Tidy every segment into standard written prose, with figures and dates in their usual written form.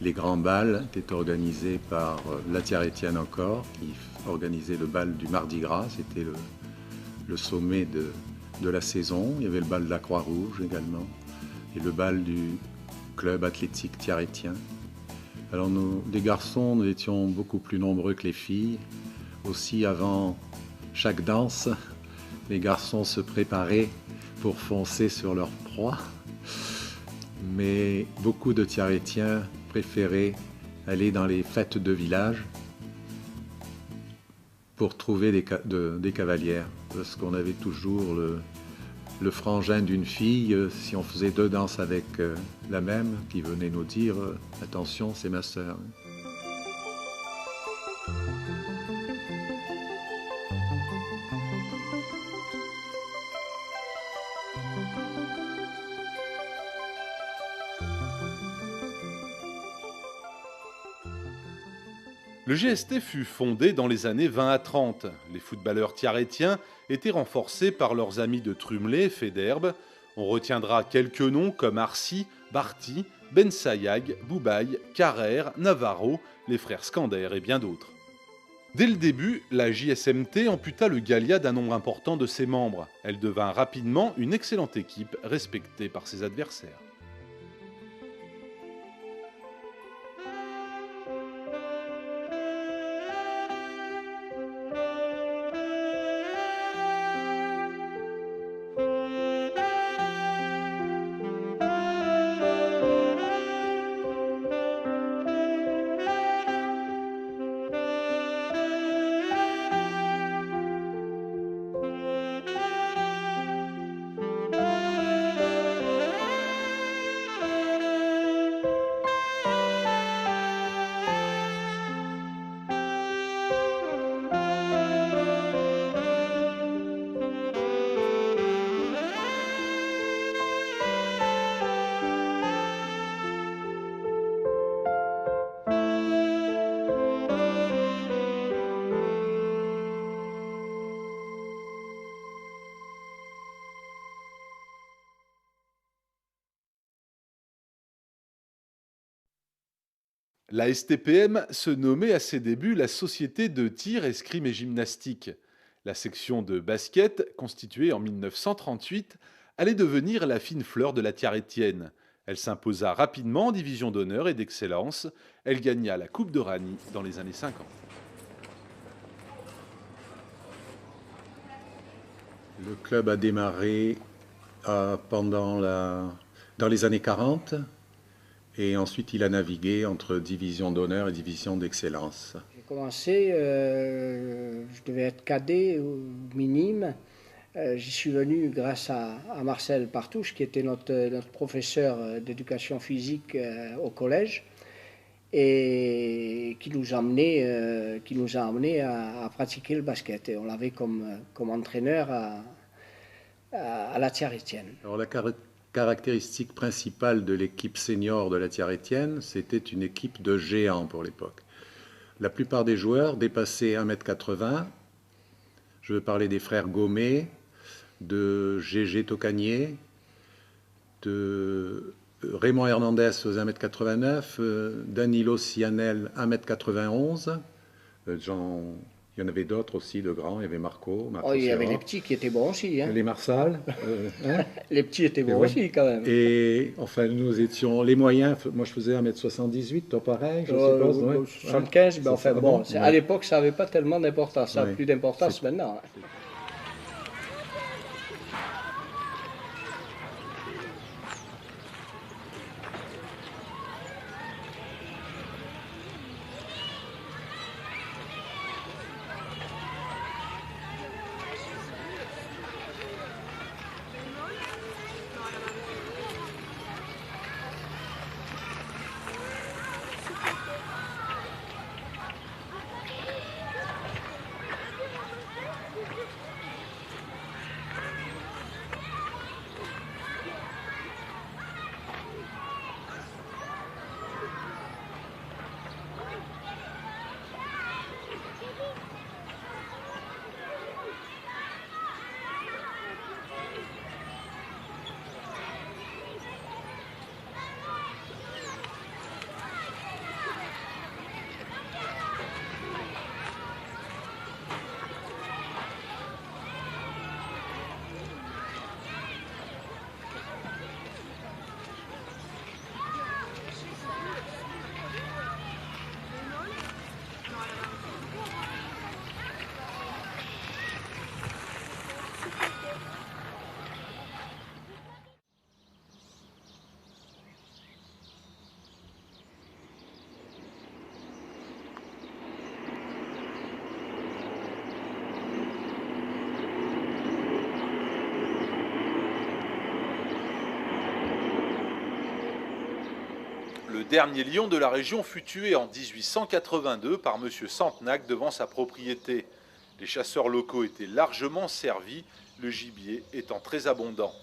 Les grands bals étaient organisés par la Tiare-Étienne encore, qui organisait le bal du Mardi Gras. C'était le sommet de la saison. Il y avait le bal de la Croix-Rouge également et le bal du club athlétique Tiare-Étien. Alors nous, les garçons, nous étions beaucoup plus nombreux que les filles. Aussi, avant chaque danse, les garçons se préparaient pour foncer sur leur proie. Mais beaucoup de Tiare-Étiens préféraient aller dans les fêtes de village pour trouver des cavalières. Parce qu'on avait toujours le frangin d'une fille, si on faisait 2 danses avec la même, qui venait nous dire « Attention, c'est ma sœur ». Le GST fut fondé dans les années 20 à 30. Les footballeurs tiarétiens étaient renforcés par leurs amis de Trumlé, Federbe. On retiendra quelques noms comme Arcy, Barty, Ben Sayag, Boubaye, Carrère, Navarro, les frères Scander et bien d'autres. Dès le début, la JSMT amputa le Gallia d'un nombre important de ses membres. Elle devint rapidement une excellente équipe respectée par ses adversaires. La STPM se nommait à ses débuts la Société de tir, escrime et gymnastique. La section de basket, constituée en 1938, allait devenir la fine fleur de la Tiare-Étienne. Elle s'imposa rapidement en division d'honneur et d'excellence. Elle gagna la Coupe de Rani dans les années 50. Le club a démarré dans les années 40 et ensuite il a navigué entre division d'honneur et division d'excellence. J'ai commencé, je devais être cadet ou minime. J'y suis venu grâce à Marcel Partouche, qui était notre professeur d'éducation physique au collège et qui nous a amenés à pratiquer le basket. Et on l'avait comme entraîneur à la Tiare-Étienne. Alors la caractéristique principale de l'équipe senior de la Tiare-Étienne, c'était une équipe de géants pour l'époque. La plupart des joueurs dépassaient 1,80 m. Je veux parler des frères Gommet, de Gégé Tocanier, de Raymond Hernandez aux 1,89 m, Danilo Cianel 1,91 m. Il y en avait d'autres aussi de grands, il y avait Marco il y avait les petits qui étaient bons aussi. Hein. Les Marsal. Les petits étaient bons aussi quand même. Et enfin, nous étions les moyens, moi je faisais 1,78 m, toi pareil, je suppose. 75, ben enfin bon, à l'époque ça n'avait pas tellement d'importance, ça a plus d'importance maintenant. Hein. dernier lion de la région fut tué en 1882 par M. Santenac devant sa propriété. Les chasseurs locaux étaient largement servis, le gibier étant très abondant.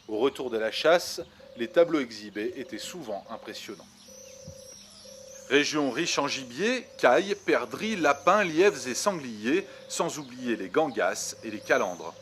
Au retour de la chasse, les tableaux exhibés étaient souvent impressionnants. Région riche en gibier, cailles, perdrix, lapins, lièvres et sangliers, sans oublier les gangasses et les calandres.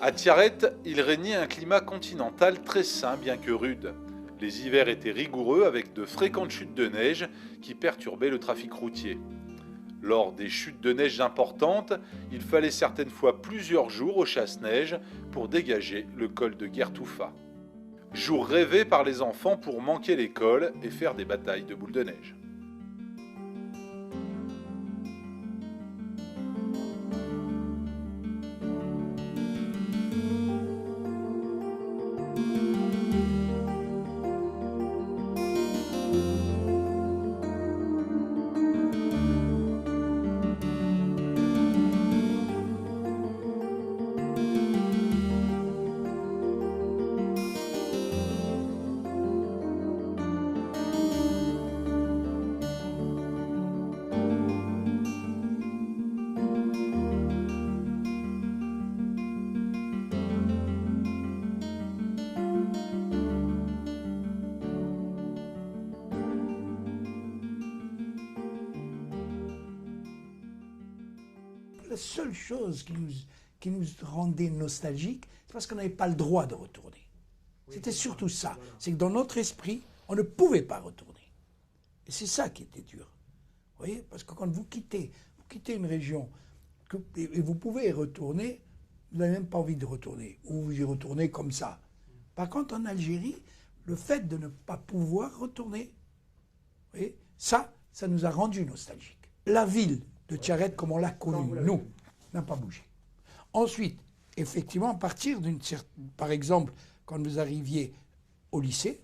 À Tiaret, il régnait un climat continental très sain bien que rude. Les hivers étaient rigoureux avec de fréquentes chutes de neige qui perturbaient le trafic routier. Lors des chutes de neige importantes, il fallait certaines fois plusieurs jours au chasse-neige pour dégager le col de Guertoufa. Jour rêvé par les enfants pour manquer l'école et faire des batailles de boules de neige. La seule chose qui nous rendait nostalgiques, c'est parce qu'on n'avait pas le droit de retourner. C'était surtout ça. C'est que dans notre esprit, on ne pouvait pas retourner. Et c'est ça qui était dur. Vous voyez? Parce que quand vous quittez une région et vous pouvez y retourner, vous n'avez même pas envie de retourner. Ou vous y retournez comme ça. Par contre, en Algérie, le fait de ne pas pouvoir retourner, vous voyez, ça nous a rendus nostalgiques. La ville de Tiaret, comme on l'a connue, nous, n'a pas bougé. Ensuite, effectivement, à partir d'une certaine... Par exemple, quand vous arriviez au lycée,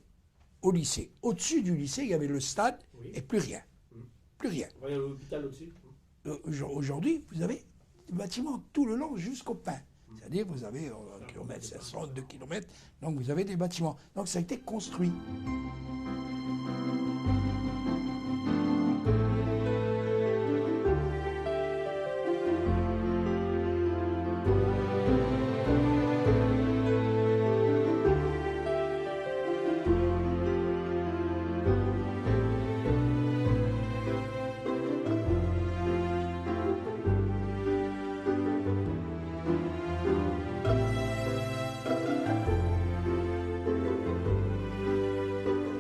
au-dessus du lycée, il y avait le stade et plus rien. Plus rien. Il y a l'hôpital au-dessus. Aujourd'hui, vous avez des bâtiments tout le long jusqu'au Pin. C'est-à-dire, vous avez 1 km 500, 2 km, donc vous avez des bâtiments. Donc ça a été construit.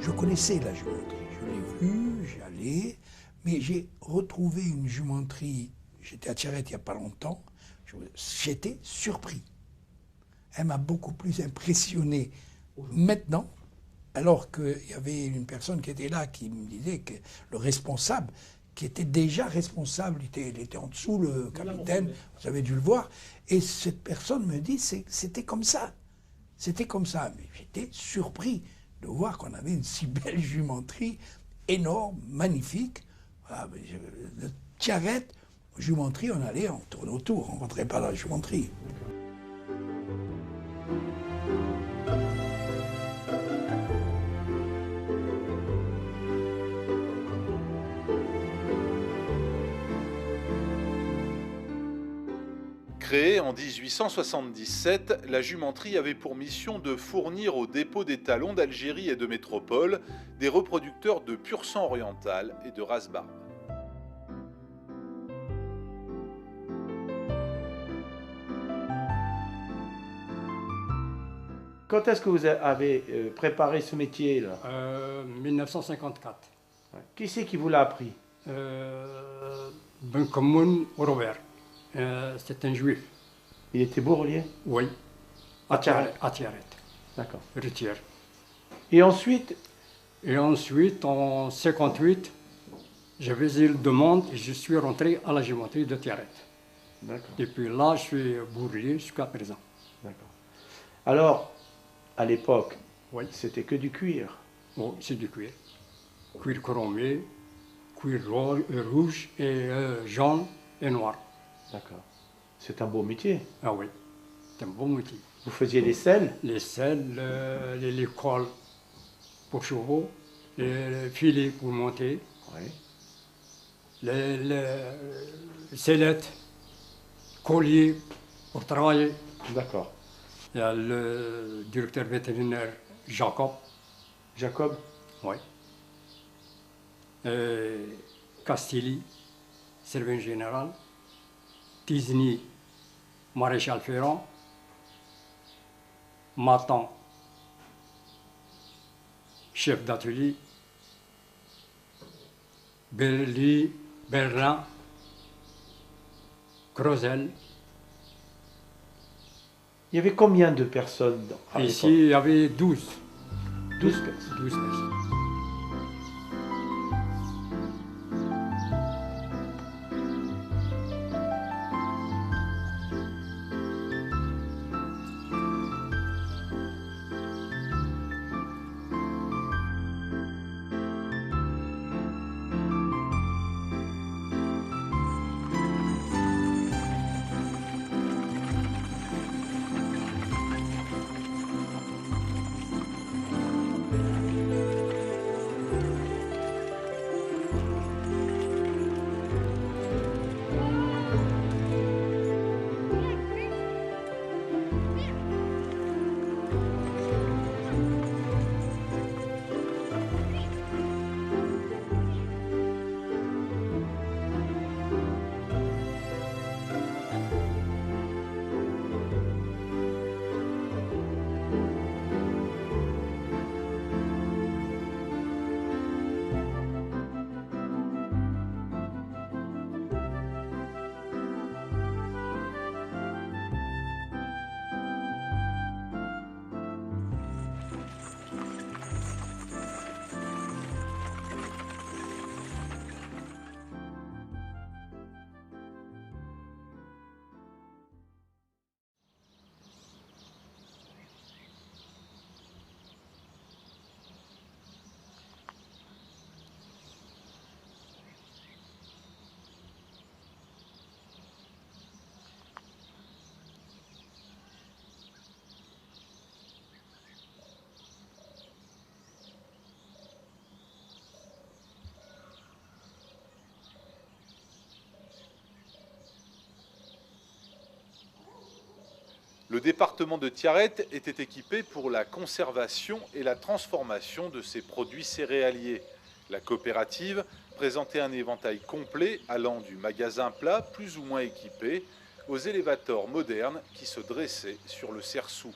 Je connaissais la jumenterie, je l'ai vue, j'y allais, mais j'ai retrouvé une jumenterie, j'étais à Tiaret il n'y a pas longtemps, j'étais surpris. Elle m'a beaucoup plus impressionné maintenant, alors qu'il y avait une personne qui était là qui me disait que le responsable, qui était déjà responsable, il était en dessous, le capitaine, vous avez dû le voir, et cette personne me dit c'était comme ça. C'était comme ça, mais j'étais surpris de voir qu'on avait une si belle jumenterie, énorme, magnifique. Voilà, de Tiaret, jumenterie, on allait, on tournait autour, on ne rentrait pas dans la jumenterie. Créée en 1877, la jumenterie avait pour mission de fournir au dépôt d'étalons d'Algérie et de métropole des reproducteurs de pur sang oriental et de race barbe. Quand est-ce que vous avez préparé ce métier-là 1954. Qui c'est qui vous l'a appris? Ben Commune Robert. C'est un juif. Il était bourrelier? Oui. À Tiaret. À Tiaret. D'accord. Retière. Et ensuite, Et ensuite, en 58, j'avais eu une demande et je suis rentré à la géométrie de Tiaret. d'accord, Depuis là, je suis bourrelier jusqu'à présent. d'accord. Alors, à l'époque, Oui. c'était que du cuir. Bon, c'est du cuir. Cuir chromé, cuir rouge et jaune et noir. D'accord. C'est un beau métier. Ah oui, c'est un bon métier. Vous faisiez les selles? Les selles, les cols pour chevaux, les filets pour monter, Oui. les sellettes, colliers pour travailler. D'accord. Il y a le directeur vétérinaire Jacob, Jacob? oui. Castilly, servant général. Tizni, maréchal Ferrand. Matan, chef d'atelier. Berlin, Creusel. Il y avait combien de personnes à Ici, l'époque? il y avait 12. 12 personnes. 12 personnes. Le département de Tiaret était équipé pour la conservation et la transformation de ses produits céréaliers. La coopérative présentait un éventail complet allant du magasin plat plus ou moins équipé aux élévateurs modernes qui se dressaient sur le Cersou.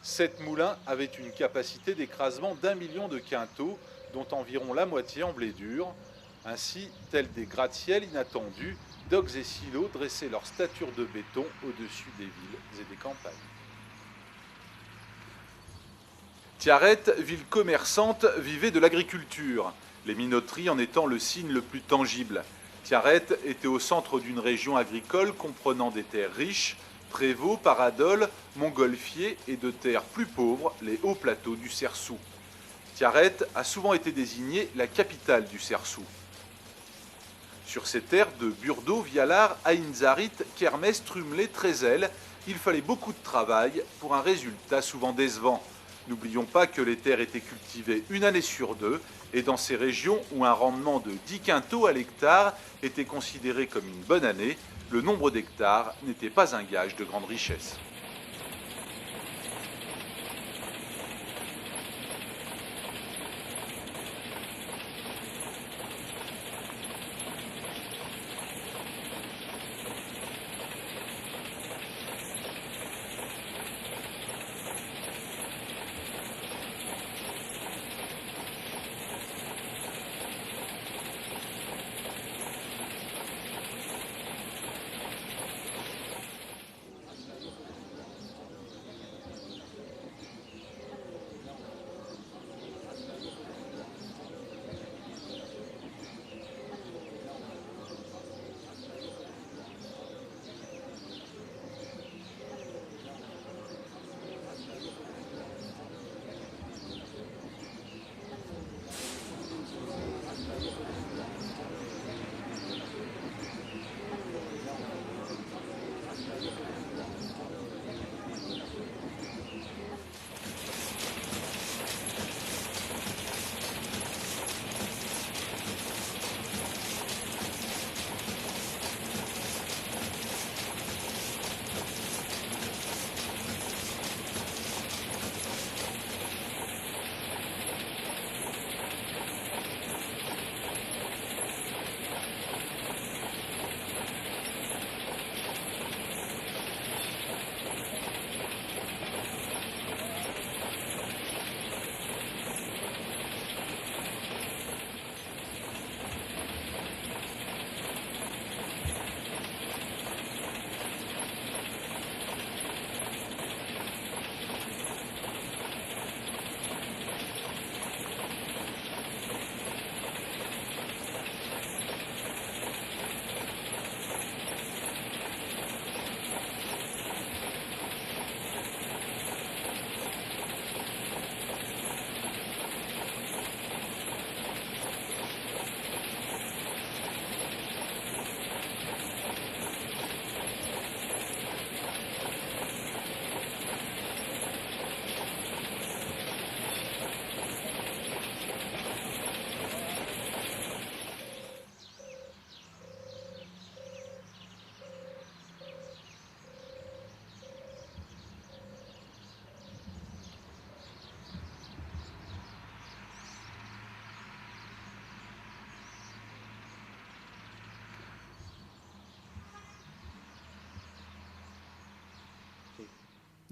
7 moulins avaient une capacité d'écrasement d'1 million de quintaux, dont environ la moitié en blé dur. Ainsi, tels des gratte-ciel inattendus, docks et silos dressaient leur stature de béton au-dessus des villes et des campagnes. Tiaret, ville commerçante, vivait de l'agriculture, les minoteries en étant le signe le plus tangible. Tiaret était au centre d'une région agricole comprenant des terres riches, prévôts, paradoles, montgolfiers et de terres plus pauvres, les hauts plateaux du Cersou. Tiaret a souvent été désignée la capitale du Cersou. Sur ces terres de Burdeau, Vialard, Aïnzarit, Kermès, Trumlé, Trézel, il fallait beaucoup de travail pour un résultat souvent décevant. N'oublions pas que les terres étaient cultivées une année sur deux, et dans ces régions où un rendement de 10 quintaux à l'hectare était considéré comme une bonne année, le nombre d'hectares n'était pas un gage de grande richesse.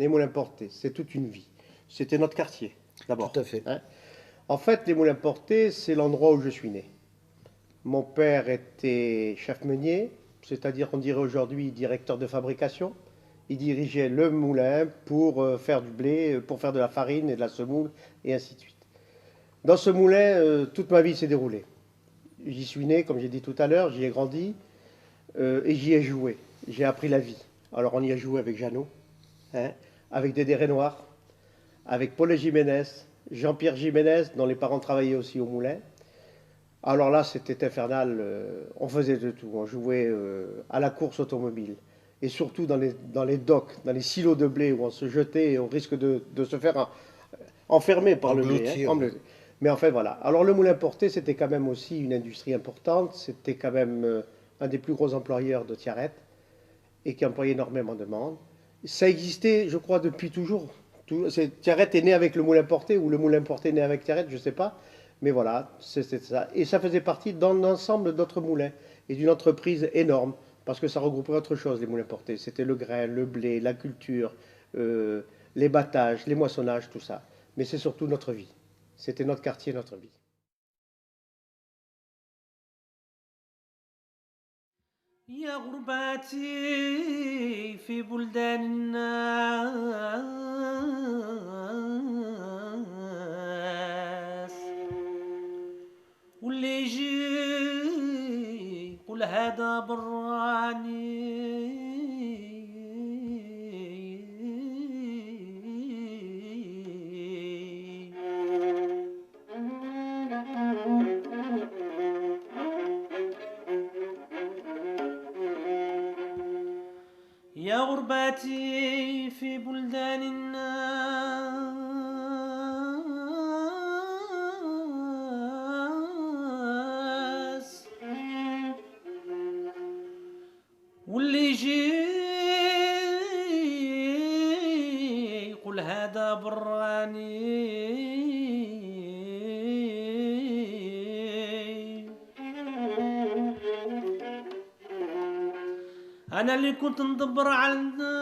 les moulins portés, c'est toute une vie. C'était notre quartier, d'abord. Tout à fait. Hein. En fait, les moulins portés, c'est l'endroit où je suis né. Mon père était chef meunier, c'est-à-dire, on dirait aujourd'hui, directeur de fabrication. Il dirigeait le moulin pour faire du blé, pour faire de la farine et de la semoule, et ainsi de suite. Dans ce moulin, toute ma vie s'est déroulée. J'y suis né, comme j'ai dit tout à l'heure, j'y ai grandi, et j'y ai joué. J'ai appris la vie. Alors on y a joué avec Jeannot, hein, avec Dédé Renoir, avec Paul Jiménez, Jean-Pierre Jiménez, dont les parents travaillaient aussi au moulin. Alors là, c'était infernal. On faisait de tout. On jouait à la course automobile. Et surtout dans les docks, dans les silos de blé où on se jetait et on risque de se faire enfermer par le blé. Hein, mais en fait, voilà. Alors le moulin porté, c'était quand même aussi une industrie importante. C'était quand même un des plus gros employeurs de Tiaret et qui employait énormément de monde. Ça existait, je crois, depuis toujours. Tiaret est né avec le moulin porté ou le moulin porté est né avec Tiaret, je ne sais pas. Mais voilà, c'était ça. Et ça faisait partie d'un ensemble d'autres moulins et d'une entreprise énorme parce que ça regroupait autre chose, les moulins portés. C'était le grain, le blé, la culture, les battages, les moissonnages, tout ça. Mais c'est surtout notre vie. C'était notre quartier, notre vie. يا غرباتي في بلدان الناس واللي يجي قول هذا براني يا غرباتي في بلدان الناس واللي يجي يقول هذا براني أنا اللي كنت ندبر على الناس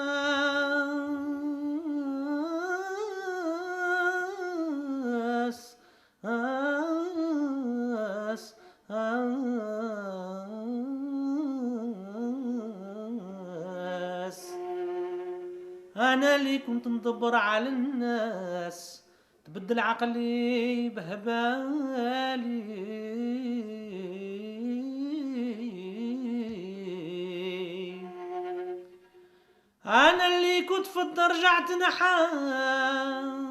أنا اللي كنت ندبر على الناس تبدل عقلي بهبالي أنا اللي كنت في الدار رجعت نحاس